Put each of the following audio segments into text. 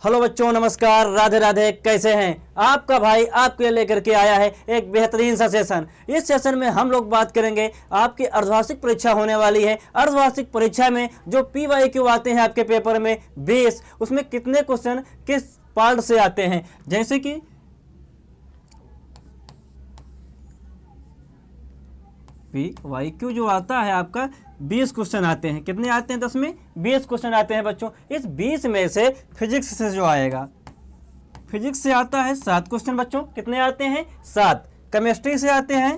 Hello बच्चों, नमस्कार, राधे राधे। कैसे हैं? आपका भाई आपके लिए लेकर के आया है एक बेहतरीन सा सेशन। इस सेशन में हम लोग बात करेंगे, आपकी अर्धवार्षिक परीक्षा होने वाली है। अर्धवार्षिक परीक्षा में जो PYQ आते हैं आपके पेपर में 20, उसमें कितने क्वेश्चन किस पार्ट से आते हैं। जैसे कि PYQ जो आता है आपका 20 क्वेश्चन आते हैं। कितने आते हैं? 10 में 20 क्वेश्चन आते हैं बच्चों। इस 20 में से फिजिक्स से जो आएगा, फिजिक्स से आता है 7 क्वेश्चन बच्चों। कितने आते हैं? 7। केमिस्ट्री से आते हैं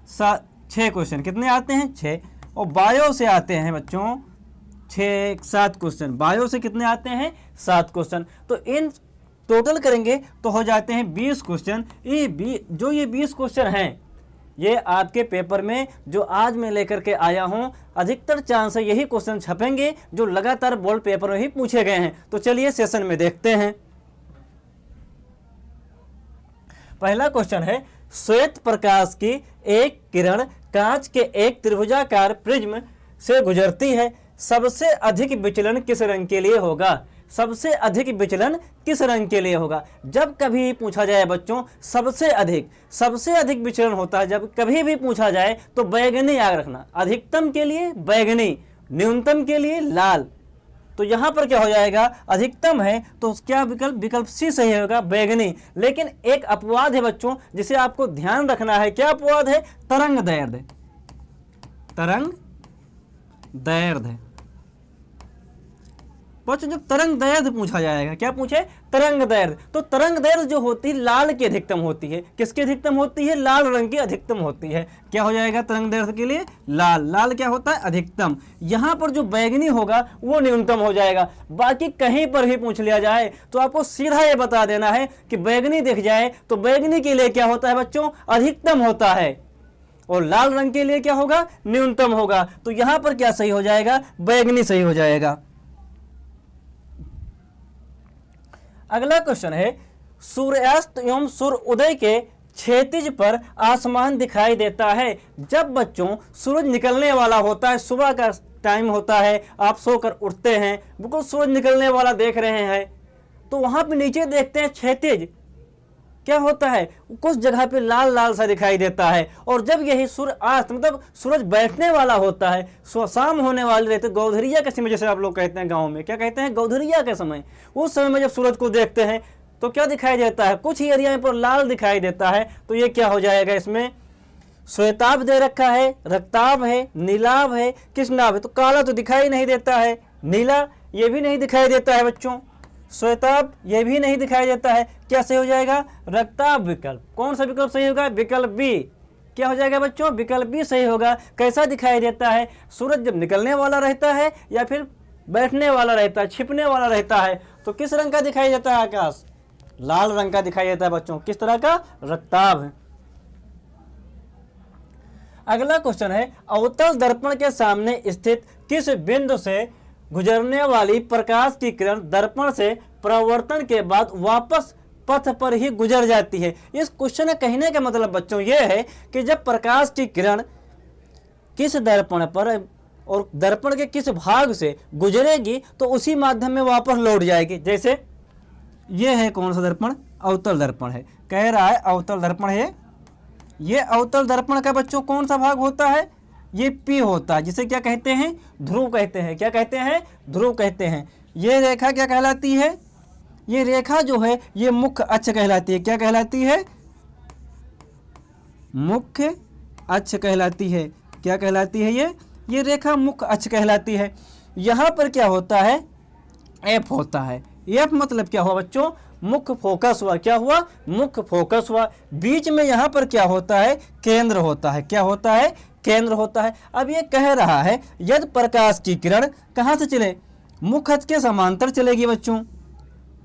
6 क्वेश्चन। कितने आते हैं? 6। और बायो से आते हैं बच्चों 7 क्वेश्चन। बायो से कितने आते हैं? 7 क्वेश्चन। तो इन टोटल करेंगे तो हो जाते हैं 20 क्वेश्चन। ये 20 क्वेश्चन हैं, ये आपके पेपर में जो आज मैं लेकर के आया हूं, अधिकतर चांस है यही क्वेश्चन छपेंगे जो लगातार बोर्ड पेपर में ही पूछे गए हैं। तो चलिए सेशन में देखते हैं। पहला क्वेश्चन है, श्वेत प्रकाश की एक किरण कांच के एक त्रिभुजाकार प्रिज्म से गुजरती है, सबसे अधिक विचलन किस रंग के लिए होगा? सबसे अधिक विचलन किस रंग के लिए होगा? जब कभी पूछा जाए बच्चों सबसे अधिक विचलन होता है, जब कभी भी पूछा जाए तो बैगनी याद रखना। अधिकतम के लिए बैगनी, न्यूनतम के लिए लाल। तो यहां पर क्या हो जाएगा? अधिकतम है तो क्या विकल्प सी सही होगा, बैगनी। लेकिन एक अपवाद है बच्चों जिसे आपको ध्यान रखना है। क्या अपवाद है? तरंग दैर्ध्य। तरंग दैर्ध्य बच्चों, जब तरंग दैर्ध्य पूछा जाएगा, क्या पूछे? तरंग दैर्ध्य। तो तरंग दैर्ध्य जो होती है लाल की अधिकतम होती है। किसकी अधिकतम होती है? लाल रंग की अधिकतम होती है। क्या हो जाएगा तरंग दैर्ध्य के लिए? लाल। लाल क्या होता है? अधिकतम। यहां पर जो बैगनी होगा वो न्यूनतम हो जाएगा। बाकी कहीं पर भी पूछ लिया जाए तो आपको सीधा ये बता देना है कि बैगनी दिख जाए तो बैगनी के लिए क्या होता है बच्चों? अधिकतम होता है। और लाल रंग के लिए क्या होगा? न्यूनतम होगा। तो यहां पर क्या सही हो जाएगा? बैगनी सही हो जाएगा। अगला क्वेश्चन है, सूर्यास्त एवं सूर्य उदय के क्षैतिज पर आसमान दिखाई देता है। जब बच्चों सूरज निकलने वाला होता है, सुबह का टाइम होता है, आप सोकर उठते हैं, बिल्कुल सूरज निकलने वाला देख रहे हैं, तो वहां पे नीचे देखते हैं क्षैतिज क्या होता है? कुछ जगह पे लाल लाल सा दिखाई देता है। और जब यही सूर्यास्त मतलब सूरज बैठने वाला होता है, शाम होने वाली रहती है, गौधरिया के समय, जैसे आप लोग कहते हैं गांव में, क्या कहते हैं? गौधरिया के समय। उस समय में जब सूरज को देखते हैं तो क्या दिखाई देता है? कुछ ही एरिया पर लाल दिखाई देता है। तो ये क्या हो जाएगा? इसमें श्वेताभ दे रखा है, रक्ताभ है, नीलाभ है, कृष्णाभ है। तो काला तो दिखाई नहीं देता है, नीला ये भी नहीं दिखाई देता है बच्चों, श्वेताभ ये भी नहीं दिखाई देता है। क्या सही हो जाएगा? रक्ताभ विकल्प। कौन सा विकल्प सही होगा? विकल्प बी। क्या हो जाएगा बच्चों? विकल्प बी सही होगा। कैसा दिखाई देता है? सूरज जब निकलने वाला रहता है या फिर बैठने वाला रहता है, छिपने वाला रहता है, तो किस रंग का दिखाई देता है? आकाश लाल रंग का दिखाई देता है बच्चों। किस तरह का? रक्ताभ। अगला क्वेश्चन है, अवतल दर्पण के सामने स्थित किस बिंदु से गुजरने वाली प्रकाश की किरण दर्पण से परावर्तन के बाद वापस पथ पर ही गुजर जाती है? इस क्वेश्चन कहने का मतलब बच्चों यह है कि जब प्रकाश की किरण किस दर्पण पर और दर्पण के किस भाग से गुजरेगी तो उसी माध्यम में वापस लौट जाएगी। जैसे ये है कौन सा दर्पण? अवतल दर्पण है। कह रहा है अवतल दर्पण है। ये अवतल दर्पण का बच्चों कौन सा भाग होता है? ये P होता है, जिसे क्या कहते हैं? ध्रुव कहते हैं। क्या कहते हैं? ध्रुव कहते हैं। ये रेखा क्या कहलाती है? ये रेखा जो है ये मुख्य अक्ष कहलाती है। क्या कहलाती है? मुख्य अक्ष कहलाती है। क्या कहलाती है? ये रेखा मुख्य अक्ष कहलाती है। यहां पर क्या होता है? F होता है। F मतलब क्या हुआ बच्चों? मुख्य फोकस हुआ। क्या हुआ? मुख्य फोकस हुआ। बीच में यहां पर क्या होता है? केंद्र होता है। क्या होता है? केंद्र होता है। अब ये कह रहा है यदि प्रकाश की किरण कहां से चले? मुख्य अक्ष के समांतर चलेगी बच्चों।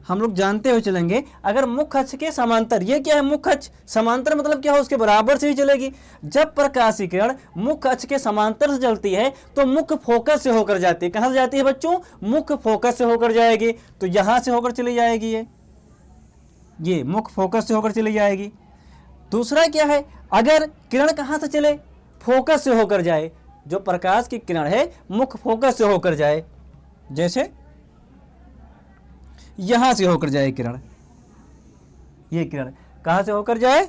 हम लोग जानते हुए चलेंगे, अगर मुख्य अक्ष के समांतर, ये क्या है? मुख्य अक्ष समांतर मतलब क्या है? उसके बराबर से ही चलेगी। जब प्रकाश की किरण मुख्य अक्ष के समांतर से चलती है तो मुख्य फोकस से होकर जाती है। कहां से जाती है बच्चों? मुख्य फोकस से होकर जाएगी। तो यहां से होकर चली जाएगी, ये मुख्य फोकस से होकर चली जाएगी। दूसरा क्या है? अगर किरण कहां से चले? फोकस से होकर जाए। जो प्रकाश की किरण है मुख्य फोकस से होकर जाए। जैसे यहां से होकर जाए किरण, ये किरण कहां से होकर जाए,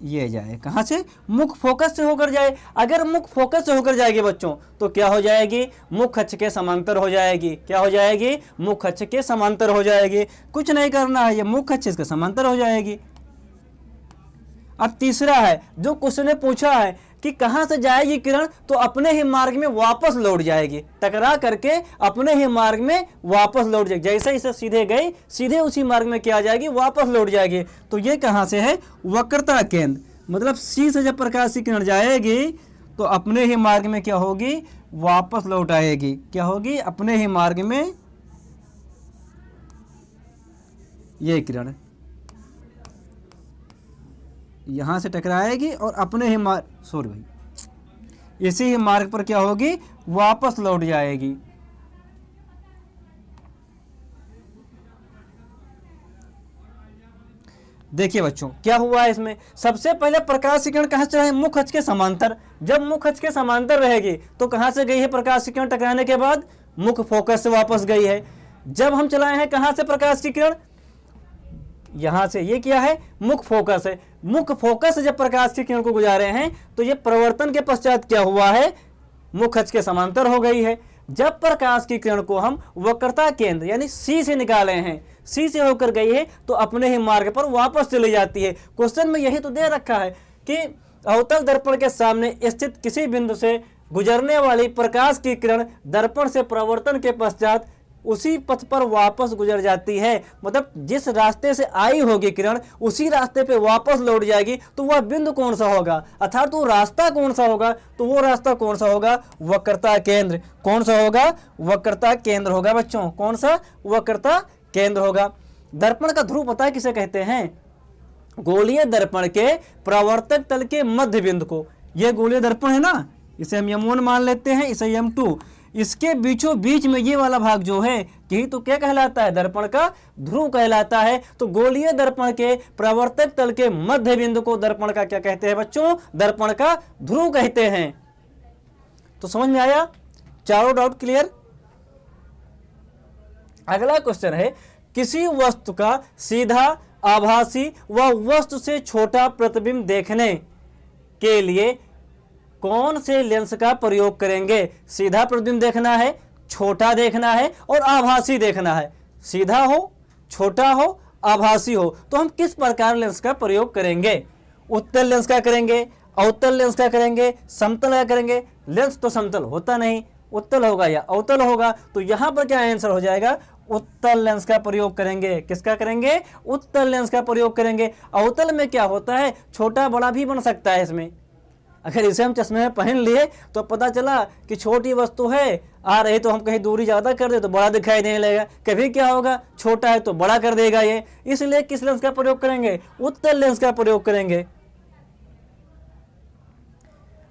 ये जाए कहां से, मुख्य फोकस से होकर जाए। अगर मुख्य फोकस से होकर जाएगी बच्चों तो क्या हो जाएगी, मुख्य अक्ष के समांतर हो जाएगी। क्या हो जाएगी, मुख्य अक्ष के समांतर हो जाएगी। कुछ नहीं करना है, ये मुख्य अक्ष के समांतर हो जाएगी। अब तीसरा है, जो क्वेश्चन ने पूछा है कि कहां से जाएगी किरण, तो अपने ही मार्ग में वापस लौट जाएगी, टकरा करके अपने ही मार्ग में वापस लौट जाएगी। जैसे इसे सीधे गई, सीधे उसी मार्ग में क्या आ जाएगी, वापस लौट जाएगी। तो ये कहां से है, वक्रता केंद्र, मतलब सी से जब प्रकाश की किरण जाएगी तो अपने ही मार्ग में क्या होगी, वापस लौट आएगी। क्या होगी, अपने ही मार्ग में ये किरण यहां से टकराएगी और अपने ही मार्ग, सॉरी भाई, इसी ही मार्ग पर क्या होगी, वापस लौट जाएगी। देखिए बच्चों क्या हुआ है इसमें, सबसे पहले प्रकाश की किरण कहां से है, मुख्य अक्ष के समांतर। जब मुख्य अक्ष के समांतर रहेगी तो कहां से गई है प्रकाश की किरण, टकराने के बाद मुख्य फोकस से वापस गई है। जब हम चलाए हैं कहां से प्रकाश की किरण, यहां से, ये क्या है, मुख्य फोकस है। मुख्य फोकस से जब प्रकाश की किरण को गुजारे हैं तो ये परिवर्तन के पश्चात क्या हुआ है, मुख्य अक्ष के समांतर हो गई है। जब प्रकाश की किरण को हम वक्रता केंद्र यानी सी से निकाले हैं, सी से होकर गई है तो अपने ही मार्ग पर वापस चली जाती है। क्वेश्चन में यही तो दे रखा है कि अवतल दर्पण के सामने स्थित किसी बिंदु से गुजरने वाली प्रकाश की किरण दर्पण से प्रवर्तन के पश्चात उसी पथ पर वापस गुजर जाती है। मतलब जिस रास्ते से आई होगी किरण उसी रास्ते पे वापस लौट जाएगी। तो वह बिंदु कौन सा होगा, अर्थात तो रास्ता कौन सा होगा, तो वो रास्ता कौन सा होगा, वक्रता केंद्र। कौन सा होगा, वक्रता केंद्र होगा बच्चों। कौन सा, वक्रता केंद्र होगा। दर्पण का ध्रुव पता है किसे कहते हैं, गोलीय दर्पण के प्रवर्तक तल के मध्य बिंदु को। यह गोलीय दर्पण है ना, इसे हम M1 मान लेते हैं, इसे M2। इसके बीचों बीच में ये वाला भाग जो है यही तो क्या कहलाता है, दर्पण का ध्रुव कहलाता है। तो गोलीय दर्पण के प्रवर्तक तल के मध्य बिंदु को दर्पण का क्या कहते हैं बच्चों, दर्पण का ध्रुव कहते हैं। तो समझ में आया, चारों डाउट क्लियर। अगला क्वेश्चन है, किसी वस्तु का सीधा, आभासी व वस्तु से छोटा प्रतिबिंब देखने के लिए कौन से लेंस का प्रयोग करेंगे। सीधा प्रतिबिंब देखना है, छोटा देखना है और आभासी देखना है। सीधा हो, छोटा हो, आभासी हो, तो हम किस प्रकार लेंस का प्रयोग करेंगे। उत्तल लेंस का करेंगे, अवतल लेंस का करेंगे, समतल का करेंगे। लेंस तो समतल होता नहीं, उत्तल होगा या अवतल होगा। तो यहां पर क्या आंसर हो जाएगा, उत्तल लेंस का प्रयोग करेंगे। किसका करेंगे, उत्तल लेंस का प्रयोग करेंगे। अवतल में क्या होता है, छोटा बड़ा भी बन सकता है इसमें। अगर इसे हम चश्मे में पहन लिए तो पता चला कि छोटी वस्तु है आ रही, तो हम कहीं दूरी ज़्यादा कर दे तो बड़ा दिखाई देने लगेगा। कभी क्या होगा, छोटा है तो बड़ा कर देगा ये। इसलिए किस लेंस का प्रयोग करेंगे, उत्तल लेंस का प्रयोग करेंगे।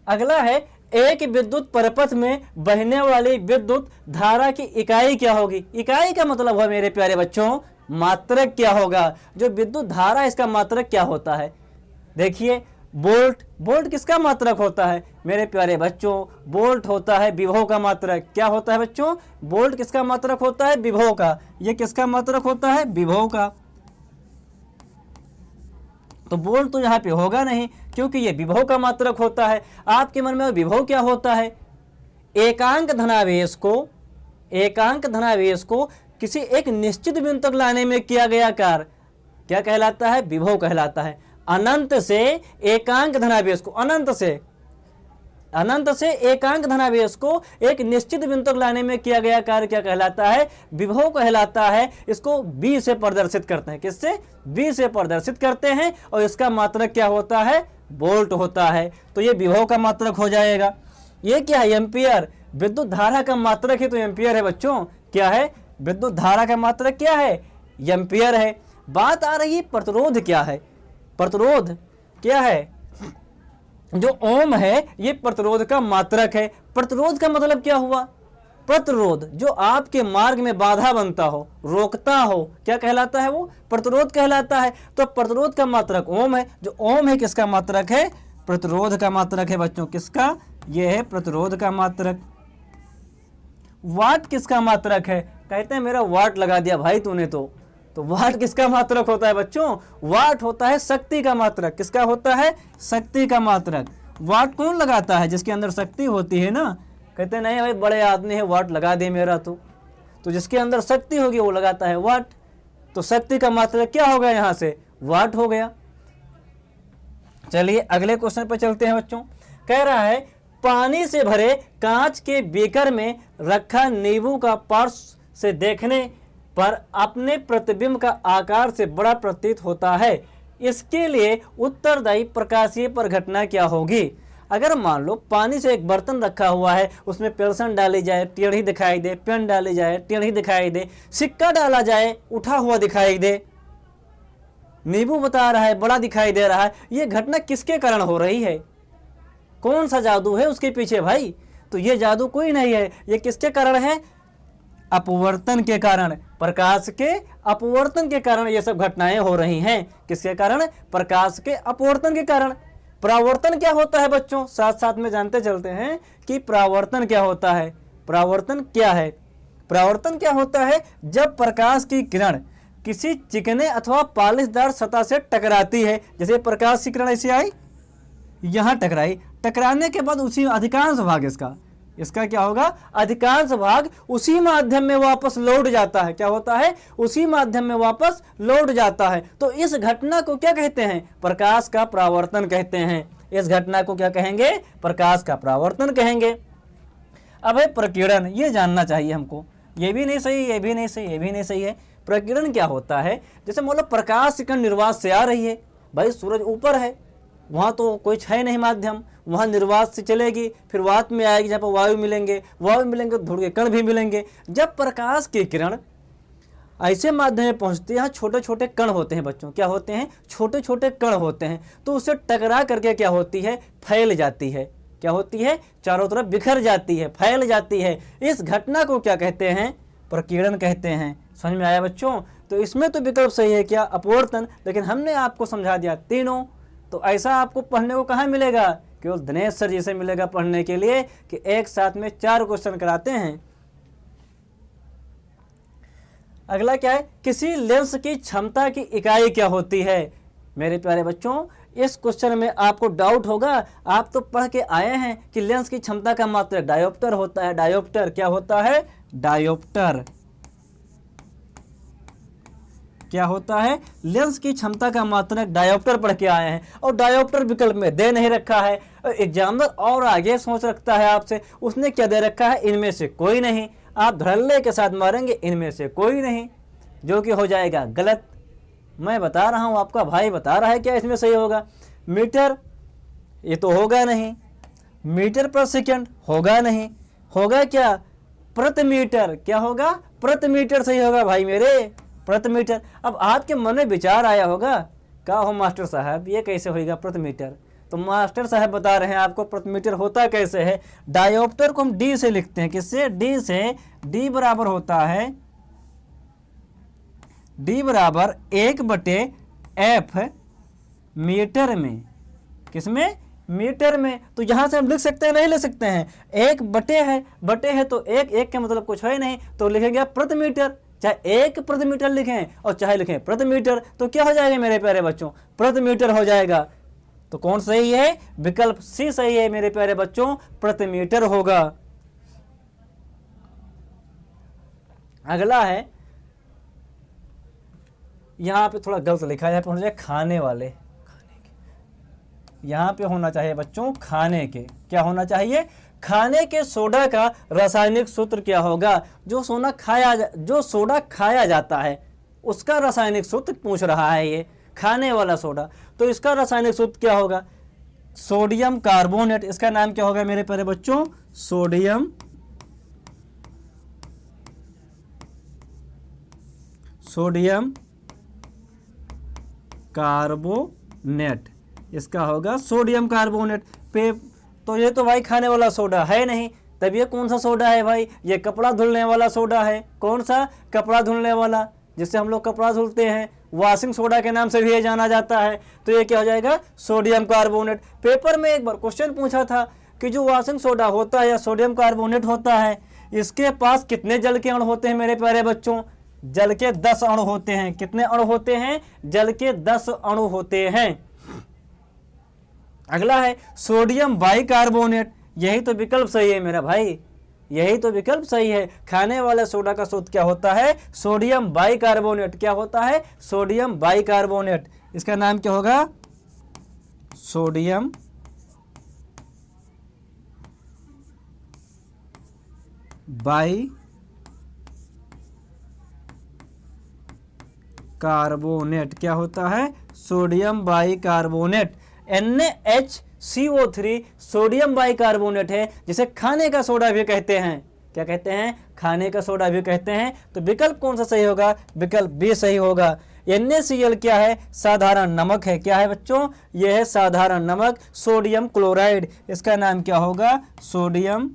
अगला है, एक विद्युत परिपथ में बहने वाली विद्युत धारा की इकाई क्या होगी। इकाई का मतलब है मेरे प्यारे बच्चों, मात्रक क्या होगा। जो विद्युत धारा इसका मात्रक क्या होता है, देखिए वोल्ट। वोल्ट किसका मात्रक होता है मेरे प्यारे बच्चों, वोल्ट होता है विभव का मात्रक। क्या होता है बच्चों, वोल्ट किसका मात्रक होता है, विभव का। ये किसका मात्रक होता है, विभव का। तो वोल्ट तो यहाँ पे होगा नहीं क्योंकि ये विभव का मात्रक होता है। आपके मन में विभव क्या होता है, एकांक धनावेश को किसी एक निश्चित बिंदु तक लाने में किया गया कार्य क्या कहलाता है, विभव कहलाता है। अनंत से एकांक धनावेश को, अनंत से एकांक धनावेश को एक निश्चित बिंदु तक लाने में किया गया कार्य क्या कहलाता है, विभव कहलाता है। इसको b से प्रदर्शित करते हैं। किससे, b से प्रदर्शित करते हैं और इसका मात्रक क्या होता है, वोल्ट होता है। तो ये विभव का मात्रक हो जाएगा। ये क्या है, एम्पियर। विद्युत धारा का मात्रक ही तो एम्पियर है बच्चों। क्या है, विद्युत धारा का मात्रक क्या है, एम्पियर है। बात आ रही प्रतिरोध क्या है। प्रतिरोध क्या है, जो ओम है ये प्रतिरोध का मात्रक है। प्रतिरोध का मतलब क्या हुआ, प्रतिरोध जो आपके मार्ग में बाधा बनता हो, रोकता हो, क्या कहलाता है, वो प्रतिरोध कहलाता है। तो प्रतिरोध का मात्रक ओम है। जो ओम है किसका मात्रक है, प्रतिरोध का मात्रक है बच्चों। किसका, ये है प्रतिरोध का मात्रक। वाट किसका मात्रक है? कहते हैं मेरा वाट लगा दिया भाई तूने तो वाट किसका मात्रक होता है बच्चों? वाट होता है शक्ति का मात्रक। किसका होता है? शक्ति का मात्रक। वाट कौन लगाता है? जिसके अंदर शक्ति होती है ना। कहते हैं नहीं भाई बड़े आदमी है वाट लगा दे मेरा तो जिसके अंदर शक्ति होगी वो लगाता है वाट। तो शक्ति का मात्रक क्या हो गया? यहाँ से वाट हो गया। चलिए अगले क्वेश्चन पर चलते हैं बच्चों। कह रहा है पानी से भरे कांच के बीकर में रखा नींबू का पार्श्व से देखने पर अपने प्रतिबिंब का आकार से बड़ा प्रतीत होता है। इसके लिए उत्तरदायी प्रकाशीय पर घटना क्या होगी? अगर मान लो पानी से एक बर्तन रखा हुआ है, उसमें पेल्सन डाली जाए टेढ़ी दिखाई दे, पेन डाली जाए टेढ़ी दिखाई दे, सिक्का डाला जाए उठा हुआ दिखाई दे, नींबू बता रहा है बड़ा दिखाई दे रहा है। ये घटना किसके कारण हो रही है? कौन सा जादू है उसके पीछे भाई? तो ये जादू कोई नहीं है। ये किसके कारण है? अपवर्तन के कारण, प्रकाश के अपवर्तन के कारण ये सब घटनाएं हो रही हैं। किसके कारण? प्रकाश के अपवर्तन के कारण। परावर्तन क्या होता है बच्चों? साथ साथ में जानते चलते हैं कि परावर्तन क्या होता है। परावर्तन क्या है? परावर्तन क्या होता है? जब प्रकाश की किरण किसी चिकने अथवा पॉलिशदार सतह से टकराती है। जैसे प्रकाश की किरण ऐसे आई, यहाँ टकराई, टकराने के बाद उसी अधिकांश भाग इसका क्या होगा? अधिकांश भाग उसी माध्यम में वापस लौट जाता है। क्या होता है? उसी माध्यम में वापस लौट जाता है। तो इस घटना को क्या कहते हैं? प्रकाश का परावर्तन कहते हैं। इस घटना को क्या कहेंगे? प्रकाश का परावर्तन कहेंगे। अब है प्रकीर्णन। ये जानना चाहिए हमको। ये भी नहीं सही, ये भी नहीं सही, ये भी नहीं सही है। प्रकीर्णन क्या होता है? जैसे मान लो प्रकाश की किरण निर्वात से आ रही है। भाई सूरज ऊपर है, वहाँ तो कोई है नहीं माध्यम, वहाँ निर्वात से चलेगी, फिर वात में आएगी जहाँ पर वायु मिलेंगे तो धूल के कण भी मिलेंगे। जब प्रकाश की किरण ऐसे माध्यम में पहुँचती है, यहाँ छोटे छोटे कण होते हैं बच्चों। क्या होते हैं? छोटे छोटे कण होते हैं। तो उससे टकरा करके क्या होती है? फैल जाती है। क्या होती है? चारों तरफ बिखर जाती है, फैल जाती है। इस घटना को क्या कहते हैं? प्रकीर्णन कहते हैं। समझ में आया बच्चों? तो इसमें तो विकल्प सही है क्या? अपवर्तन। लेकिन हमने आपको समझा दिया तीनों। तो ऐसा आपको पढ़ने को कहाँ मिलेगा? केवल दिनेश सर जी से मिलेगा पढ़ने के लिए कि एक साथ में 4 क्वेश्चन कराते हैं। अगला क्या है? किसी लेंस की क्षमता की इकाई क्या होती है? मेरे प्यारे बच्चों इस क्वेश्चन में आपको डाउट होगा। आप तो पढ़ के आए हैं कि लेंस की क्षमता का मात्रक डायोप्टर होता है। डायोप्टर क्या होता है? डायोप्टर क्या होता है? लेंस की क्षमता का मात्रक डायोप्टर पढ़ के आए हैं। और डायोप्टर विकल्प में दे नहीं रखा है। एग्जामिनर और आगे सोच रखता है आपसे, उसने क्या दे रखा है? इनमें से कोई नहीं। आप धड़ल्ले के साथ मारेंगे इनमें से कोई नहीं, जो कि हो जाएगा गलत। मैं बता रहा हूँ, आपका भाई बता रहा है क्या इसमें सही होगा? मीटर, ये तो होगा नहीं। मीटर पर सेकंड होगा नहीं। होगा क्या? प्रति मीटर। क्या होगा? प्रति मीटर सही होगा भाई मेरे, प्रति मीटर। अब आपके मन में विचार आया होगा, क्या हो मास्टर साहब ये कैसे होगा प्रति मीटर? तो मास्टर साहब बता रहे हैं आपको प्रति मीटर होता कैसे है। डायोप्टर को हम डी से लिखते हैं। किससे? डी से। डी बराबर होता है, डी बराबर 1/f मीटर में। किसमें? मीटर में। तो यहाँ से हम लिख सकते हैं, नहीं लिख सकते हैं? 1 बटे है, बटे है तो एक का मतलब कुछ है नहीं, तो लिखेंगे प्रति मीटर। चाहे 1 प्रति मीटर लिखें और चाहे लिखें प्रति मीटर, तो क्या हो जाएगा मेरे प्यारे बच्चों? प्रति मीटर हो जाएगा। तो कौन सही है? विकल्प सी सही है मेरे प्यारे बच्चों, प्रति मीटर होगा। अगला है, यहाँ पे थोड़ा गलत लिखा है, होना चाहिए खाने वाले। यहाँ पे होना चाहिए बच्चों खाने के। क्या होना चाहिए? खाने के सोडा का रासायनिक सूत्र क्या होगा? जो सोडा खाया जाता है उसका रासायनिक सूत्र पूछ रहा है ये, खाने वाला सोडा। तो इसका रासायनिक सूत्र क्या होगा? Sodium carbonate. इसका नाम क्या होगा मेरे प्यारे बच्चों? Sodium carbonate. इसका होगा सोडियम कार्बोनेट। तो ये तो भाई खाने वाला सोडा है नहीं, तब ये कौन सा सोडा है भाई? ये कपड़ा धुलने वाला सोडा है। कौन सा? कपड़ा धुलने वाला, जिससे हम लोग कपड़ा धुलते हैं, वॉशिंग सोडा के नाम से भी ये जाना जाता है। तो ये क्या हो जाएगा? Sodium carbonate. पेपर में एक बार क्वेश्चन पूछा था कि जो वॉशिंग सोडा होता है या सोडियम कार्बोनेट होता है, इसके पास कितने जल के अणु होते हैं मेरे प्यारे बच्चों? जल के 10 अणु होते हैं। कितने अणु होते हैं? जल के 10 अणु होते हैं। अगला है सोडियम बाइकार्बोनेट। यही तो विकल्प सही है मेरा भाई, यही तो विकल्प सही है। खाने वाले सोडा का शुद्ध क्या होता है? Sodium bicarbonate. क्या होता है? Sodium bicarbonate. इसका नाम क्या होगा? Sodium bicarbonate. क्या होता है? Sodium bicarbonate. NaHCO3 sodium bicarbonate है, जिसे खाने का सोडा भी कहते हैं। क्या कहते हैं? खाने का सोडा भी कहते हैं। तो विकल्प कौन सा सही होगा? विकल्प बी सही होगा। NaCl क्या है? साधारण नमक है। क्या है बच्चों? यह है साधारण नमक, सोडियम क्लोराइड। इसका नाम क्या होगा? Sodium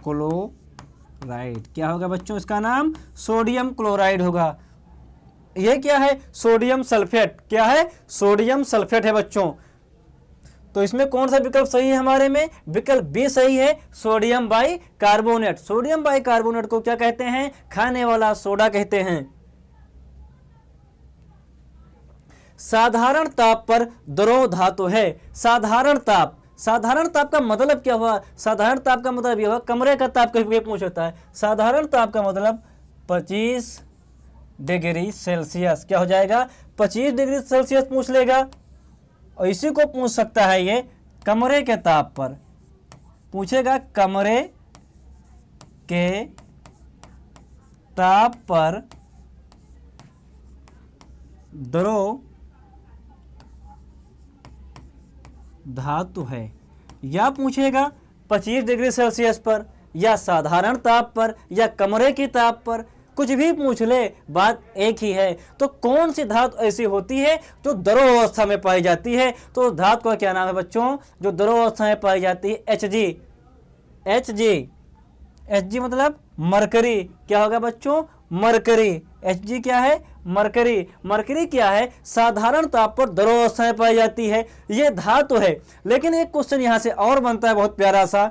chloride. क्या होगा बच्चों इसका नाम? सोडियम क्लोराइड होगा। यह क्या है? Sodium sulphate. क्या है? सोडियम सल्फेट है बच्चों। तो इसमें कौन सा विकल्प सही है हमारे में? विकल्प बी सही है, सोडियम बाइकार्बोनेट। सोडियम बाइकार्बोनेट को क्या कहते हैं? खाने वाला सोडा कहते हैं। साधारण ताप पर द्रव धातु है। साधारण ताप, साधारण ताप का मतलब क्या हुआ? साधारण ताप का मतलब यह हुआ, कमरे का ताप कभी पूछ होता है। साधारण ताप का मतलब 25 डिग्री सेल्सियस। क्या हो जाएगा? 25 डिग्री सेल्सियस पूछ लेगा। और इसी को पूछ सकता है ये कमरे के ताप पर पूछेगा। कमरे के ताप पर द्रव धातु है, या पूछेगा 25 डिग्री सेल्सियस पर, या साधारण ताप पर, या कमरे की ताप पर। कुछ भी पूछ ले, बात एक ही है। तो कौन सी धातु ऐसी होती है जो द्रव अवस्था में पाई जाती है? तो धातु का क्या नाम है बच्चों जो द्रव अवस्था में पाई जाती है? Hg मतलब मरकरी। क्या होगा बच्चों? मरकरी। Hg क्या है? मरकरी। मरकरी क्या है? साधारण ताप पर द्रव अवस्था में पाई जाती है, ये धातु है। लेकिन एक क्वेश्चन यहां से और बनता है बहुत प्यारा सा।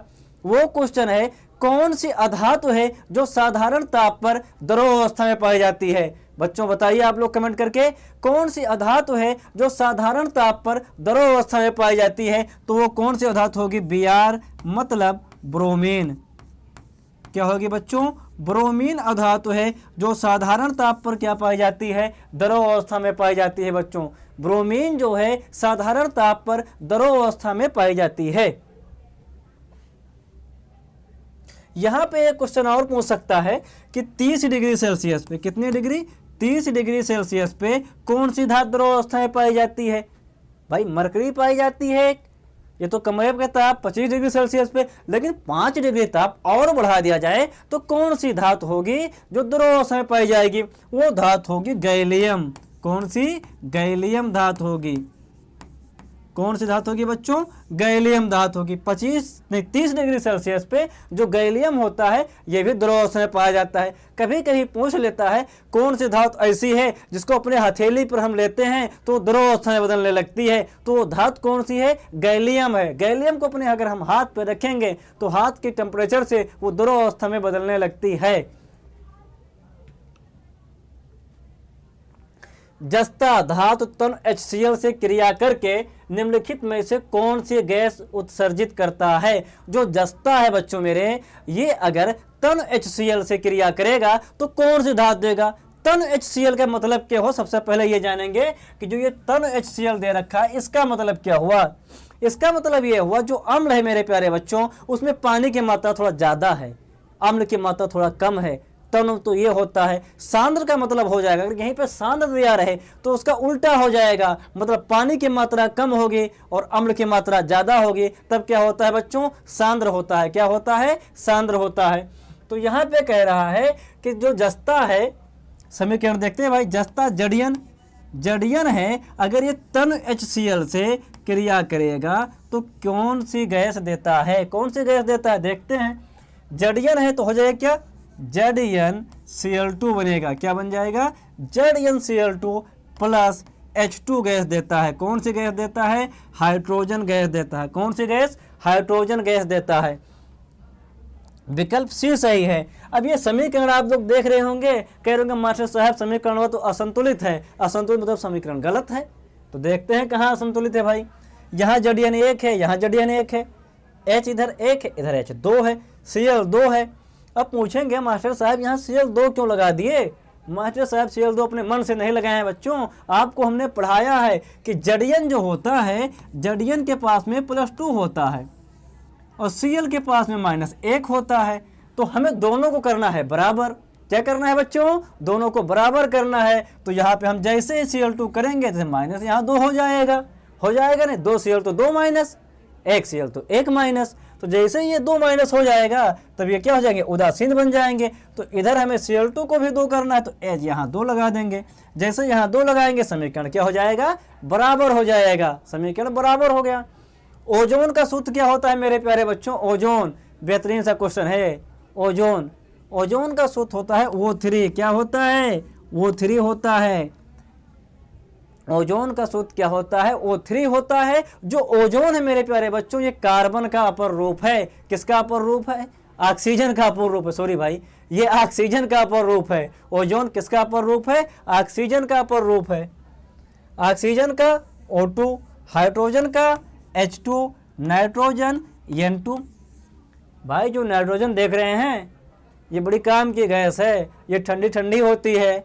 वो क्वेश्चन है, कौन सी अधातु है जो साधारण ताप पर द्रव अवस्था में पाई जाती है? बच्चों बताइए आप लोग कमेंट करके, कौन सी अधातु है जो साधारण ताप पर द्रव अवस्था में पाई जाती है? तो वो कौन सी अधातु होगी? Br मतलब ब्रोमीन। क्या होगी बच्चों? ब्रोमीन अधातु है जो साधारण ताप पर क्या पाई जाती है? द्रव अवस्था में पाई जाती है बच्चों। ब्रोमीन जो है साधारण ताप पर द्रव अवस्था में पाई जाती है। यहां पे एक क्वेश्चन और पूछ सकता है कि 30 डिग्री सेल्सियस पे, कितने डिग्री? 30 डिग्री सेल्सियस पे कौन सी धातु द्रव अवस्था में पाई जाती है? भाई मरकरी पाई जाती है। ये तो कमरे का ताप 25 डिग्री सेल्सियस पे, लेकिन 5 डिग्री ताप और बढ़ा दिया जाए तो कौन सी धातु होगी जो द्रव अवस्था में पाई जाएगी? वो धातु होगी गैलियम। कौन सी? गैलियम धातु होगी। कौन सी धातु होगी बच्चों? गैलियम धातु होगी। 30 डिग्री सेल्सियस पे जो गैलियम होता है ये भी द्रव अवस्था में पाया जाता है। कभी कभी पूछ लेता है कौन सी धातु ऐसी है जिसको अपने हथेली पर हम लेते हैं तो द्रव अवस्था में बदलने लगती है? तो वो धातु कौन सी है? गैलियम है। गैलियम को अपने अगर हम हाथ पे रखेंगे तो हाथ के टेम्परेचर से वो द्रव अवस्था में बदलने लगती है। जस्ता धातु तन HCl से क्रिया करके निम्नलिखित में से कौन सी गैस उत्सर्जित करता है? जो जस्ता है बच्चों मेरे, ये अगर तन HCl से क्रिया करेगा तो कौन सी धातु देगा? तन HCl का मतलब क्या हो? सबसे पहले ये जानेंगे कि जो ये तन HCl दे रखा है इसका मतलब क्या हुआ। इसका मतलब ये हुआ जो अम्ल है मेरे प्यारे बच्चों उसमें पानी की मात्रा थोड़ा ज्यादा है, अम्ल की मात्रा थोड़ा कम है। तन तो ये होता है। सांद्र का मतलब हो जाएगा, अगर यहीं पे सांद्र दिया रहे तो उसका उल्टा हो जाएगा, मतलब पानी की मात्रा कम होगी और अम्ल की मात्रा ज्यादा होगी, तब क्या होता है बच्चों? सांद्र होता है। क्या होता है? सांद्र होता है। तो यहाँ पे कह रहा है कि जो जस्ता है, समीकरण देखते हैं भाई, जस्ता जड़ियन है, अगर ये तन HCl से क्रिया करेगा तो कौन सी गैस देता है? कौन सी गैस देता है देखते हैं। जड़ियन है तो हो जाएगा क्या? ZnCl2 बनेगा। क्या बन जाएगा? ZnCl2 प्लस H2 गैस देता है। कौन सी गैस देता है? हाइड्रोजन गैस देता है। कौन सी गैस? हाइड्रोजन गैस देता है। विकल्प सी सही है। अब ये समीकरण आप लोग देख रहे होंगे, कह रहे होंगे मास्टर साहब समीकरण वो तो असंतुलित है। असंतुलित मतलब समीकरण गलत है। तो देखते हैं कहाँ असंतुलित है भाई। यहाँ जड़ियन 1 है, यहाँ जड़ियन 1 है, H इधर 1 है, इधर H2 है, Cl2 है। अब पूछेंगे मास्टर साहब यहाँ Cl2 क्यों लगा दिए? मास्टर साहब Cl2 अपने मन से नहीं लगाए हैं बच्चों, आपको हमने पढ़ाया है कि जड़ियन जो होता है, जड़ियन के पास में +2 होता है और Cl के पास में -1 होता है। तो हमें दोनों को करना है बराबर। क्या करना है बच्चों? दोनों को बराबर करना है। तो यहाँ पे हम जैसे ही Cl2 करेंगे तो माइनस यहाँ 2 हो जाएगा नहीं, 2 Cl तो 2 माइनस, 1 Cl तो 1 माइनस। तो जैसे ये 2 माइनस हो जाएगा तब ये क्या हो जाएंगे? उदासीन बन जाएंगे। तो इधर हमें Cl2 को भी 2 करना है, तो H यहाँ 2 लगा देंगे। जैसे यहाँ 2 लगाएंगे समीकरण क्या हो जाएगा? बराबर हो जाएगा। समीकरण बराबर हो गया। ओजोन का सूत्र क्या होता है मेरे प्यारे बच्चों? ओजोन, बेहतरीन सा क्वेश्चन है। ओजोन का सूत्र होता है O3। क्या होता है? O3 होता है। ओजोन का सूत्र क्या होता है? O3 होता है। जो ओजोन है मेरे प्यारे बच्चों, ये कार्बन का अपर रूप है। किसका अपर रूप है? ऑक्सीजन का अपर रूप है। सॉरी भाई, ये ऑक्सीजन का अपर रूप है। ओजोन किसका अपर रूप है? ऑक्सीजन का अपर रूप है। ऑक्सीजन का O2, हाइड्रोजन का H2, नाइट्रोजन N2। भाई जो नाइट्रोजन देख रहे हैं ये बड़ी काम की गैस है। ये ठंडी ठंडी होती है।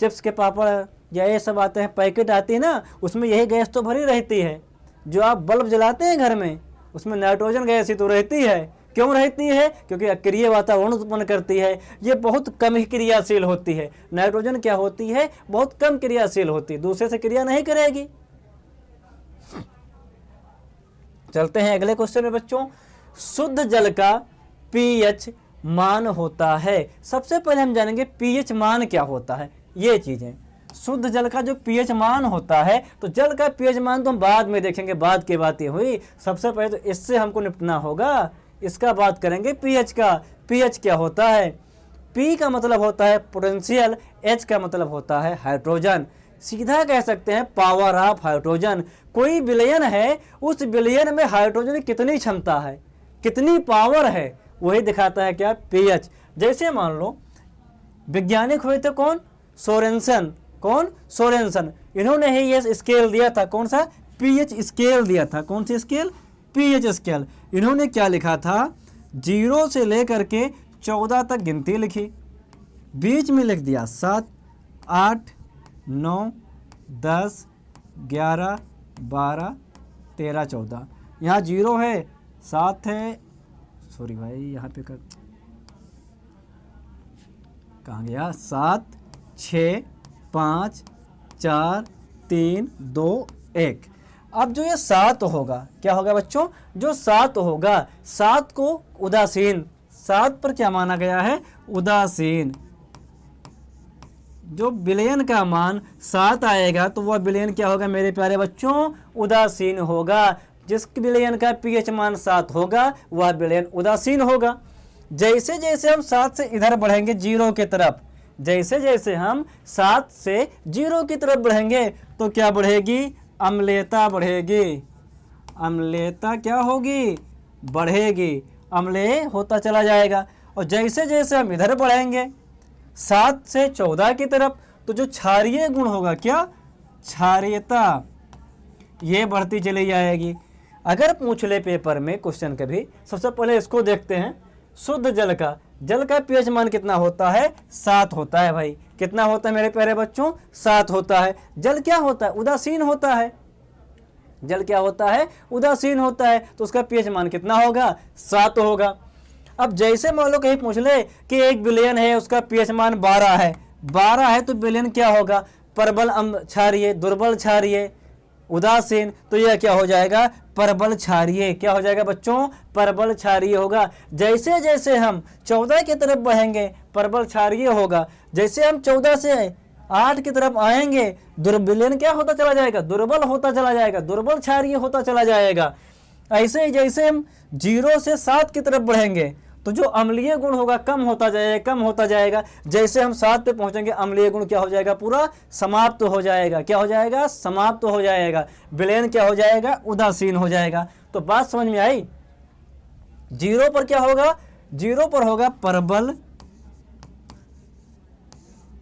चिप्स के पापड़ या ये सब आते हैं, पैकेट आती है ना, उसमें यही गैस तो भरी रहती है। जो आप बल्ब जलाते हैं घर में, उसमें नाइट्रोजन गैस ही तो रहती है। क्यों रहती है? क्योंकि अक्रिय वातावरण उत्पन्न करती है। ये बहुत कम ही क्रियाशील होती है। नाइट्रोजन क्या होती है? बहुत कम क्रियाशील होती है, दूसरे से क्रिया नहीं करेगी। चलते हैं अगले क्वेश्चन में बच्चों। शुद्ध जल का pH मान होता है। सबसे पहले हम जानेंगे pH मान क्या होता है। ये चीजें, शुद्ध जल का जो pH मान होता है, तो जल का pH मान तो हम बाद में देखेंगे, बाद की बातें हुई। सबसे पहले तो इससे हमको निपटना होगा, इसका बात करेंगे pH का। pH क्या होता है? P का मतलब होता है पोटेंशियल, H का मतलब होता है हाइड्रोजन। सीधा कह सकते हैं पावर ऑफ हाइड्रोजन। कोई विलयन है, उस विलयन में हाइड्रोजन की कितनी क्षमता है, कितनी पावर है, वही दिखाता है क्या? pH। जैसे मान लो वैज्ञानिक हुए थे कौन? सोरेनसन। कौन? सोरेनसन। इन्होंने ही ये स्केल दिया था, कौन सा? pH स्केल दिया था। कौन सी स्केल? pH scale. इन्होंने क्या लिखा था? 0 से लेकर के 14 तक गिनती लिखी, बीच में लिख दिया 7, 8, 9, 10, 11, 12, 13, 14। यहाँ 0 है, 7 है, सॉरी भाई यहाँ पे कहाँ गया? 7, 6, 5, 4, 3, 2, 1। अब जो ये 7 होगा, क्या होगा बच्चों? जो 7 होगा, 7 को उदासीन, 7 पर क्या माना गया है? उदासीन। जो विलयन का मान 7 आएगा तो वह विलयन क्या होगा मेरे प्यारे बच्चों? उदासीन होगा। जिस विलयन का pH मान 7 होगा वह विलयन उदासीन होगा। जैसे जैसे हम 7 से इधर बढ़ेंगे 0 की तरफ, जैसे जैसे हम 7 से 0 की तरफ बढ़ेंगे तो क्या बढ़ेगी? अम्लीयता बढ़ेगी। अम्लीयता क्या होगी? बढ़ेगी। अम्लीय होता चला जाएगा। और जैसे जैसे हम इधर बढ़ेंगे 7 से 14 की तरफ, तो जो क्षारीय गुण होगा, क्या? क्षारीयता, ये बढ़ती चली जाएगी। अगर पूछ ले पेपर में क्वेश्चन कभी, सबसे पहले इसको देखते हैं। शुद्ध जल का pH मान कितना होता है? 7 होता है भाई। कितना होता है मेरे प्यारे बच्चों? 7 होता है। जल क्या होता है? उदासीन होता है। जल क्या होता है? उदासीन होता है। तो उसका pH मान कितना होगा? 7 होगा। अब जैसे मान लो कहीं पूछ ले कि एक विलयन है, उसका pH मान 12 है, 12 है तो विलयन क्या होगा? प्रबल क्षारीय, दुर्बल क्षारीय, उदासीन। तो यह क्या हो जाएगा? प्रबल क्षारीय। क्या हो जाएगा बच्चों? प्रबल क्षारीय होगा। जैसे जैसे हम 14 की तरफ बढ़ेंगे प्रबल क्षारीय होगा। जैसे हम 14 से 8 की तरफ आएंगे विलयन क्या होता चला जाएगा? दुर्बल होता चला जाएगा, दुर्बल क्षारीय होता चला जाएगा। ऐसे ही जैसे हम 0 से 7 की तरफ बढ़ेंगे तो जो अम्लीय गुण होगा कम होता जाएगा, कम होता जाएगा। जैसे हम 7 पे पहुंचेंगे अम्लीय गुण क्या हो जाएगा, पूरा समाप्त हो जाएगा। क्या हो जाएगा, समाप्त हो जाएगा। विलयन क्या हो जाएगा, उदासीन हो जाएगा। तो बात समझ में आई। 0 पर क्या होगा, 0 पर होगा परबल,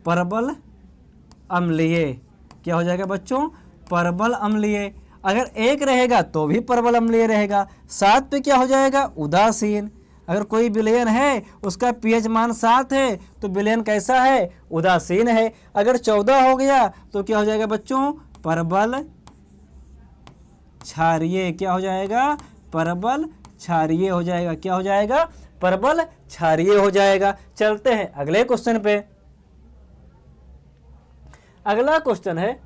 परबल अम्लीय। क्या हो जाएगा बच्चों, परबल अम्लीय। अगर 1 रहेगा तो भी परबल अम्लीय रहेगा। 7 पे क्या हो जाएगा, उदासीन। अगर कोई विलयन है उसका पीएच मान 7 है तो विलयन कैसा है, उदासीन है। अगर 14 हो गया तो क्या हो जाएगा बच्चों, परबल क्षारीय। क्या हो जाएगा, परबल क्षारीय हो जाएगा। क्या हो जाएगा, परबल क्षारीय हो जाएगा। चलते हैं अगले क्वेश्चन पे। अगला क्वेश्चन है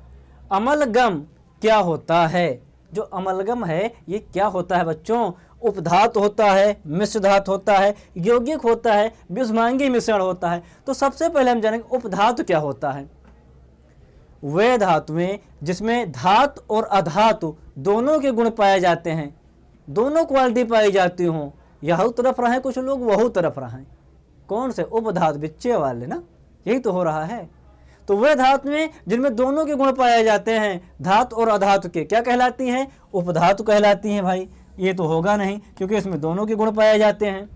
अमलगम क्या होता है। जो अमलगम है ये क्या होता है बच्चों, उपधातु होता है, मिश्र धातु होता है, यौगिक होता है, विषमांगी मिश्रण होता है। तो सबसे पहले हम जानेंगे उपधातु क्या होता है। वे धातुएं जिसमें धातु और अधातु दोनों के गुण पाए जाते हैं, दोनों क्वालिटी पाई जाती हों। यह तरफ रहे कुछ लोग, वह तरफ रहे। कौन से, उपधातु, बिच्चे वाले ना, यही तो हो रहा है। तो वे धातुएं जिनमें दोनों के गुण पाए जाते हैं, धातु और अधातु के, क्या कहलाती हैं, उपधातु कहलाती हैं। भाई ये तो होगा नहीं क्योंकि इसमें दोनों के गुण पाए जाते हैं।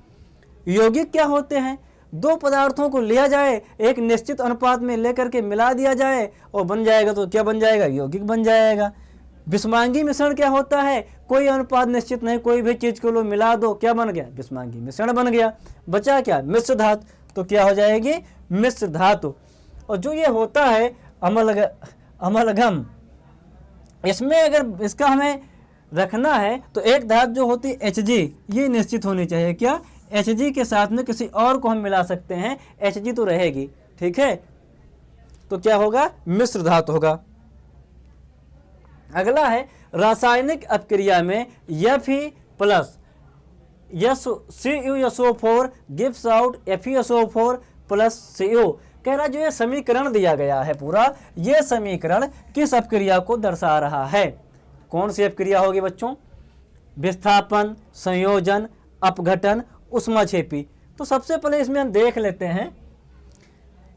यौगिक क्या होते हैं, दो पदार्थों को लिया जाए, एक निश्चित अनुपात में लेकर के मिला दिया जाए और बन जाएगा तो क्या बन जाएगा, यौगिक बन जाएगा। विषमांगी मिश्रण क्या होता है, कोई अनुपात निश्चित नहीं, कोई भी चीज को लो मिला दो, क्या बन गया, विषमांगी मिश्रण बन गया। बचा क्या, मिश्र धातु, तो क्या हो जाएगी, मिश्र धातु। और जो ये होता है अमलगम, इसमें अगर इसका हमें रखना है तो एक धातु जो होती है Hg, ये निश्चित होनी चाहिए। क्या, Hg के साथ में किसी और को हम मिला सकते हैं, Hg तो रहेगी, ठीक है। तो क्या होगा, मिश्र धातु होगा। अगला है रासायनिक अपक्रिया में Fe plus CuSO4 gives out FeSO4 plus CO। कह रहा जो ये समीकरण दिया गया है पूरा, ये समीकरण किस अपक्रिया को दर्शा रहा है। कौन सी अपक्रिया होगी बच्चों, विस्थापन, संयोजन, अपघटन, ऊष्माक्षेपी। तो सबसे पहले इसमें हम देख लेते हैं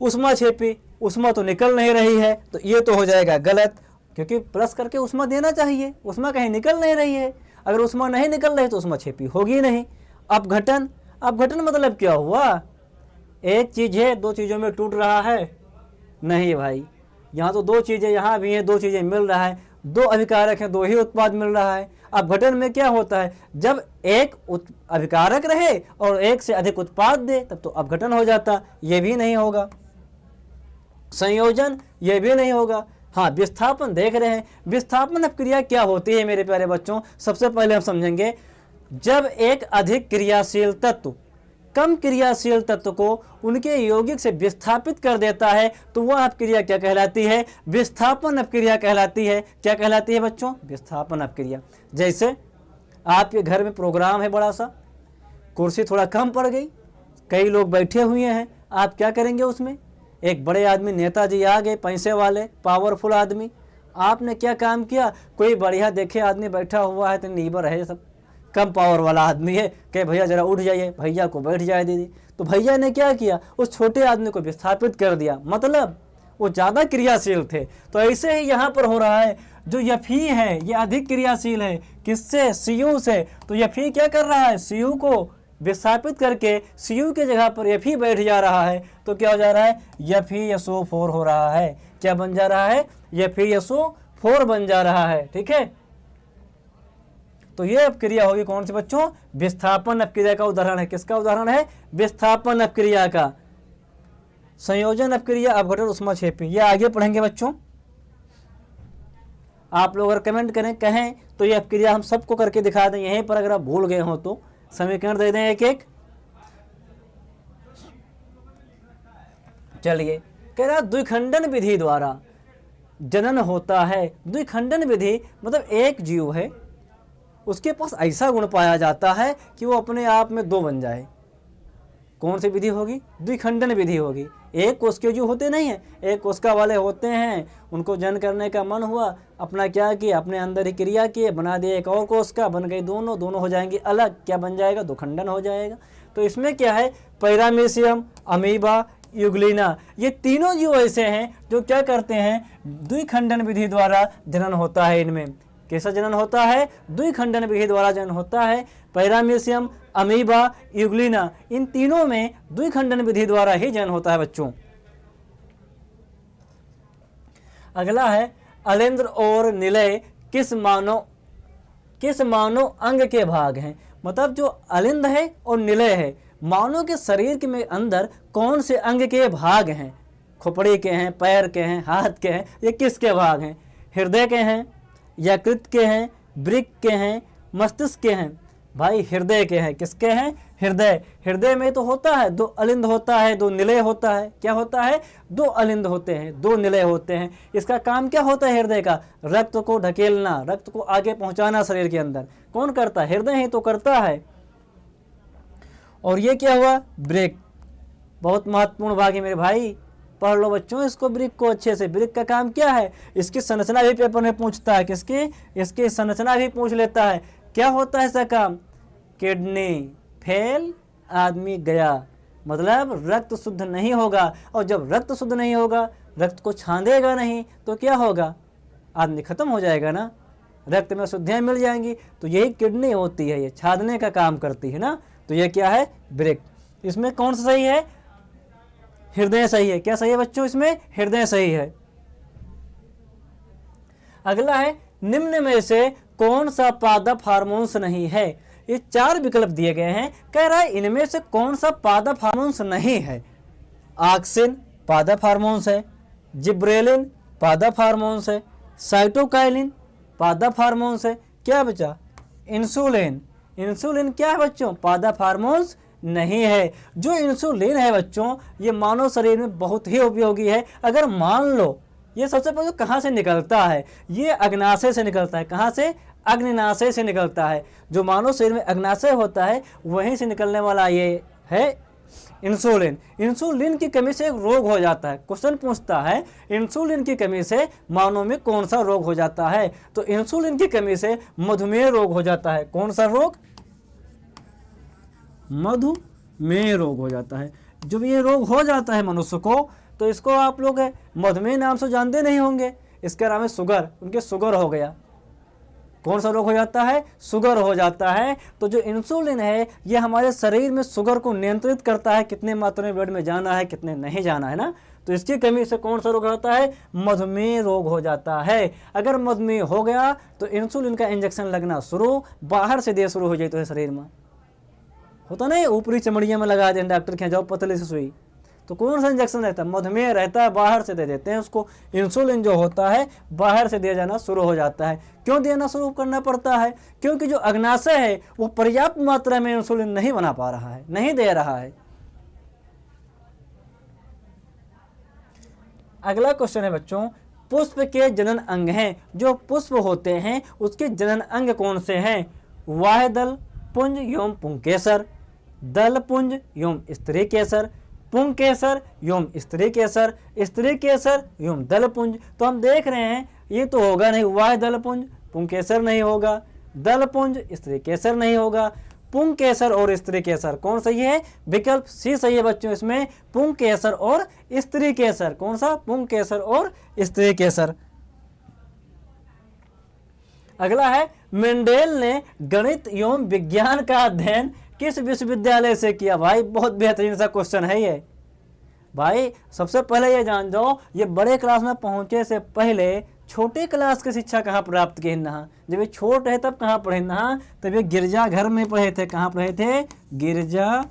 ऊष्माक्षेपी। ऊष्मा तो निकल नहीं रही है तो ये तो हो जाएगा गलत, क्योंकि प्लस करके ऊष्मा देना चाहिए, ऊष्मा कहीं निकल नहीं रही है। अगर ऊष्मा नहीं निकल रही तो ऊष्माक्षेपी होगी नहीं। अपघटन, अपघटन मतलब क्या हुआ, एक चीज है दो चीजों में टूट रहा है, नहीं भाई, यहाँ तो दो चीजें यहाँ भी हैं, दो चीजें मिल रहा है, दो अभिकारक हैं, दो ही उत्पाद मिल रहा है। अपघटन में क्या होता है, जब एक अभिकारक रहे और एक से अधिक उत्पाद दे तब तो अपघटन हो जाता, ये भी नहीं होगा। संयोजन, ये भी नहीं होगा। हाँ, विस्थापन देख रहे हैं, विस्थापन अपक्रिया क्या होती है मेरे प्यारे बच्चों। सबसे पहले हम समझेंगे, जब एक अधिक क्रियाशील तत्व कम क्रियाशील तत्व को उनके यौगिक से विस्थापित कर देता है तो वह अपक्रिया क्या कहलाती है, विस्थापन अपक्रिया कहलाती है। क्या कहलाती है बच्चों, विस्थापन अपक्रिया। जैसे आपके घर में प्रोग्राम है बड़ा सा, कुर्सी थोड़ा कम पड़ गई, कई लोग बैठे हुए हैं, आप क्या करेंगे उसमें, एक बड़े आदमी नेताजी आ गए, पैसे वाले पावरफुल आदमी, आपने क्या काम किया, कोई बढ़िया देखे आदमी बैठा हुआ है तो नीबर है, सब कम पावर वाला आदमी है, कहे भैया जरा उठ जाइए, भैया को बैठ जाए दीदी, तो भैया ने क्या किया, उस छोटे आदमी को विस्थापित कर दिया, मतलब वो ज़्यादा क्रियाशील थे। तो ऐसे ही यहाँ पर हो रहा है, जो Fe है ये अधिक क्रियाशील है, किससे, Cu से। तो Fe क्या कर रहा है, Cu को विस्थापित करके Cu के जगह पर Fe बैठ जा रहा है, तो क्या हो जा रहा है, FeSO4 हो रहा है। क्या बन जा रहा है, FeSO4 बन जा रहा है, ठीक है। तो ये अपक्रिया होगी कौन सी बच्चों, विस्थापन अपक्रिया का उदाहरण है। किसका उदाहरण है, विस्थापन अपक्रिया का। संयोजन अपक्रिया, अपघटन, ऊष्माक्षेपी, ये आगे पढ़ेंगे बच्चों। आप लोग अगर कमेंट करें, कहें तो ये अपक्रिया हम सबको करके दिखा दें, यहीं पर अगर आप भूल गए हो तो समीकरण दे दें एक एक। चलिए, कह रहा द्विखंडन विधि द्वारा जनन होता है। द्विखंडन विधि मतलब एक जीव है, उसके पास ऐसा गुण पाया जाता है कि वो अपने आप में दो बन जाए। कौन सी विधि होगी, द्विखंडन विधि होगी। एक कोष के जीव होते नहीं हैं, एक कोशिका वाले होते हैं, उनको जन्म करने का मन हुआ, अपना क्या किया, अपने अंदर ही क्रिया किए, बना दिए एक और कोशिका, बन गई दोनों, दोनों हो जाएंगे अलग, क्या बन जाएगा, द्विखंडन हो जाएगा। तो इसमें क्या है, पैरामीशियम, अमीबा, यूग्लिना, ये तीनों जीव ऐसे हैं जो क्या करते हैं, द्विखंडन विधि द्वारा जनन होता है। इनमें कैसा जनन होता है, द्विखंडन विधि द्वारा जनन होता है। पैरामीशियम, अमीबा, यूग्लिना, इन तीनों में द्विखंडन विधि द्वारा ही जनन होता है बच्चों। अगला है, अलिंद्र और निलय किस मानव अंग के भाग हैं। मतलब जो अलिंद है और निलय है, मानव के शरीर के में अंदर कौन से अंग के भाग हैं, खोपड़ी के हैं, पैर के हैं, हाथ के हैं, ये किसके भाग हैं, हृदय के हैं, यकृत के हैं, वृक्क के हैं, मस्तिष्क के हैं। भाई हृदय के हैं, किसके हैं, हृदय। हृदय में तो होता है, दो अलिंद होता है, दो निलय होता है। क्या होता है, दो अलिंद होते हैं, दो निलय होते हैं। इसका काम क्या होता है हृदय का, रक्त को ढकेलना, रक्त को आगे पहुंचाना शरीर के अंदर। कौन करता है, हृदय ही तो करता है। और ये क्या हुआ, वृक्क, बहुत महत्वपूर्ण भाग है मेरे भाई, पढ़ लो बच्चों इसको, वृक्क को अच्छे से। वृक्क का काम क्या है, इसकी संरचना भी पेपर में पूछता है, किसकी, इसकी संरचना भी पूछ लेता है। क्या होता है इसका काम, किडनी फेल, आदमी गया, मतलब रक्त शुद्ध नहीं होगा। और जब रक्त शुद्ध नहीं होगा, रक्त को छांदेगा नहीं, तो क्या होगा, आदमी खत्म हो जाएगा ना, रक्त में शुद्धियाँ मिल जाएंगी। तो यही किडनी होती है, ये छादने का काम करती है ना। तो ये क्या है, वृक्क। इसमें कौन सा सही है, हृदय सही है। क्या सही है बच्चों, इसमें हृदय सही है। अगला है, निम्न में से कौन सा पादप हार्मोन्स नहीं है। ये चार विकल्प दिए गए हैं, कह रहा है इनमें से कौन सा पादप हार्मोन्स नहीं है। ऑक्सिन पादप हार्मोन्स है, जिब्रेलिन पादप हार्मोन्स है, साइटोकाइलिन पादप हार्मोन्स है। क्या बचा, इंसुलिन। इंसुलिन क्या है बच्चों, पादप हार्मोन्स नहीं है। जो इंसुलिन है बच्चों, ये मानव शरीर में बहुत ही उपयोगी है। अगर मान लो, ये सबसे पहले कहाँ से निकलता है, ये अग्नाशय से निकलता है। कहाँ से, अग्नाशय से निकलता है। जो मानव शरीर में अग्नाशय होता है, वहीं से निकलने वाला ये है इंसुलिन। इंसुलिन की कमी से एक रोग हो जाता है। क्वेश्चन पूछता है इंसुलिन की कमी से मानव में कौन सा रोग हो जाता है, तो इंसुलिन की कमी से मधुमेह रोग हो जाता है। कौन सा रोग, मधुमेह रोग हो जाता है। जब ये रोग हो जाता है मनुष्य को, तो इसको आप लोग मधुमेह नाम से जानते नहीं होंगे, इसका नाम है शुगर। उनके शुगर हो गया। कौन सा रोग हो जाता है, शुगर हो जाता है। तो जो इंसुलिन है, ये हमारे शरीर में शुगर को नियंत्रित करता है, कितने मात्रा में ब्लड में जाना है, कितने नहीं जाना है ना। तो इसकी कमी से कौन सा रोग होता है, मधुमेह रोग हो जाता है। अगर मधुमेह हो गया तो इंसुलिन का इंजेक्शन लगना शुरू, बाहर से दे शुरू हो जाए तो शरीर में होता नहीं, ऊपरी चमड़िया में लगा दें डॉक्टर के यहाँ जाओ, पतले से सुई। तो कौन सा इंजेक्शन रहता है, मधुमेह रहता है, बाहर से दे देते हैं उसको। इंसुलिन जो होता है बाहर से दिया जाना शुरू हो जाता है। क्यों देना शुरू करना पड़ता है, क्योंकि जो अग्नाशय है वो पर्याप्त मात्रा में इंसुलिन नहीं बना पा रहा है, नहीं दे रहा है। अगला क्वेश्चन है बच्चों, पुष्प के जनन अंग हैं। जो पुष्प होते हैं उसके जनन अंग कौन से हैं, वाह्य दल पुंज एवं पुंकेसर, दल पुंज एवं स्त्री केसर, पुंकेसर एवं स्त्री केसर, स्त्री केसर एवं दल पुंज। तो हम देख रहे हैं ये तो होगा नहीं, वाह्य दल पुंज पुंकेसर नहीं होगा, दल पुंज स्त्री केसर नहीं होगा, पुंकेसर और स्त्री केसर। कौन सही है, विकल्प सी सही है बच्चों। इसमें पुंकेसर और स्त्री केसर। कौन सा, पुंकेसर और स्त्री केसर। अगला है, मेंडेल ने गणित एवं विज्ञान का अध्ययन किस विश्वविद्यालय से किया। भाई बहुत बेहतरीन सा क्वेश्चन है ये। भाई सबसे पहले ये जान जाओ, ये बड़े क्लास में पहुंचे से पहले छोटे क्लास की शिक्षा कहाँ प्राप्त की ना। जब ये छोट है तब कहाँ पढ़े ना, तब ये गिरजा घर में पढ़े थे। कहाँ पढ़े थे, गिरजा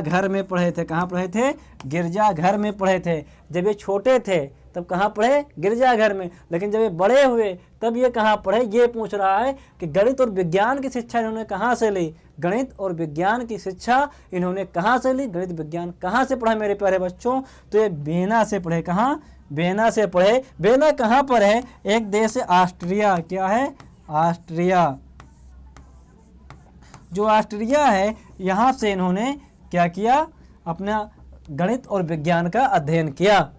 घर में पढ़े थे। कहाँ पढ़े थे, गिरजा घर में पढ़े थे। जब ये छोटे थे तब कहाँ पढ़े, गिरजा घर में। लेकिन जब ये बड़े हुए तब ये कहाँ पढ़े, ये पूछ रहा है कि गणित और विज्ञान की शिक्षा इन्होंने कहाँ से ली। गणित और विज्ञान की शिक्षा इन्होंने कहाँ से ली, गणित विज्ञान कहाँ से पढ़ा मेरे प्यारे बच्चों, तो ये वियना से पढ़े। कहाँ, वियना से पढ़े। वियना कहाँ पर है, एक देश है ऑस्ट्रिया। क्या है, ऑस्ट्रिया। जो ऑस्ट्रिया है, यहाँ से इन्होंने क्या किया, अपना गणित और विज्ञान का अध्ययन किया।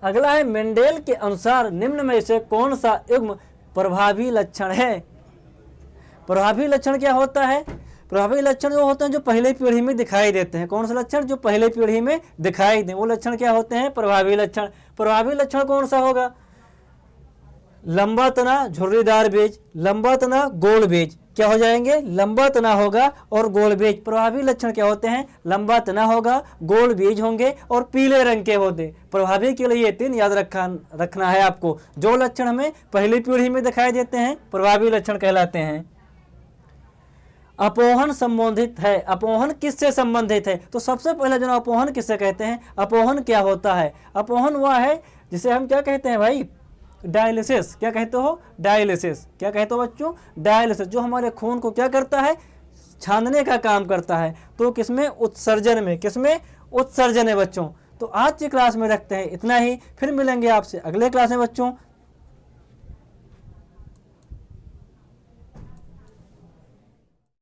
अगला है, मेंडेल के अनुसार निम्न में से कौन सा युग्म प्रभावी लक्षण है। प्रभावी लक्षण क्या होता है? प्रभावी लक्षण वो होते हैं जो पहले पीढ़ी में दिखाई देते हैं। कौन सा लक्षण? जो पहले पीढ़ी में दिखाई दें, वो लक्षण क्या होते हैं? प्रभावी लक्षण। प्रभावी लक्षण कौन सा होगा? लंबा तना, झुर्रीदार बीज, लंबा तना, गोल बीज। क्या हो जाएंगे? लंबा तना होगा और गोल बीज। प्रभावी लक्षण क्या होते हैं? लंबा तना होगा, गोल बीज होंगे और पीले रंग के होते। प्रभावी के लिए ये 3 याद रखना है आपको। जो लक्षण हमें पहली पीढ़ी में दिखाई देते हैं प्रभावी लक्षण कहलाते हैं। अपोहन संबंधित है। अपोहन किससे संबंधित है? तो सबसे पहले जो अपोहन किससे कहते हैं? अपोहन क्या होता है? अपोहन वह है जिसे हम क्या कहते हैं भाई? डायलिसिस। क्या कहते हो? डायलिसिस। क्या कहते हो बच्चों? डायलिसिस। जो हमारे खून को क्या करता है? छानने का काम करता है। तो किसमें? उत्सर्जन में। किसमें? उत्सर्जन है बच्चों। तो आज की क्लास में रखते हैं इतना ही, फिर मिलेंगे आपसे अगले क्लास में बच्चों।